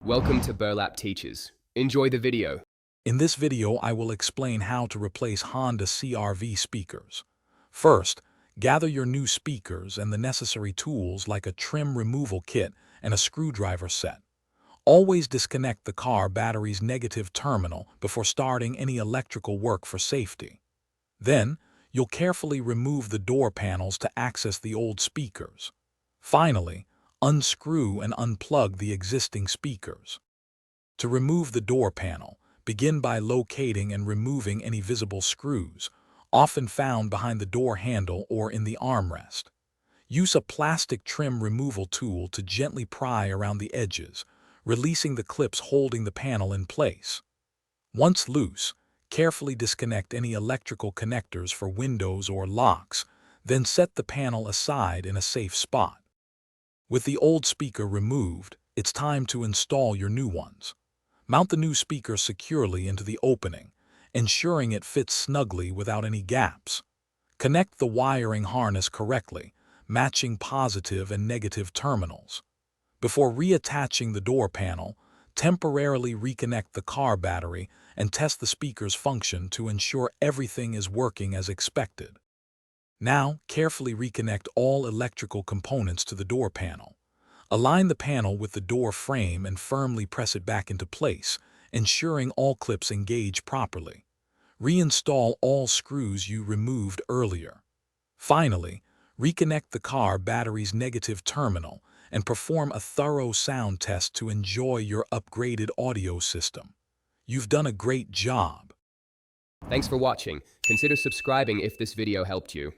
Welcome to Burlap Teachers. Enjoy the video. In this video, I will explain how to replace Honda CRV speakers. First, gather your new speakers and the necessary tools like a trim removal kit and a screwdriver set. Always disconnect the car battery's negative terminal before starting any electrical work for safety. Then, you'll carefully remove the door panels to access the old speakers. Finally, unscrew and unplug the existing speakers. To remove the door panel, begin by locating and removing any visible screws, often found behind the door handle or in the armrest. Use a plastic trim removal tool to gently pry around the edges, releasing the clips holding the panel in place. Once loose, carefully disconnect any electrical connectors for windows or locks, then set the panel aside in a safe spot. With the old speaker removed, it's time to install your new ones. Mount the new speaker securely into the opening, ensuring it fits snugly without any gaps. Connect the wiring harness correctly, matching positive and negative terminals. Before reattaching the door panel, temporarily reconnect the car battery and test the speaker's function to ensure everything is working as expected. Now, carefully reconnect all electrical components to the door panel. Align the panel with the door frame and firmly press it back into place, ensuring all clips engage properly. Reinstall all screws you removed earlier. Finally, reconnect the car battery's negative terminal and perform a thorough sound test to enjoy your upgraded audio system. You've done a great job. Thanks for watching. Consider subscribing if this video helped you.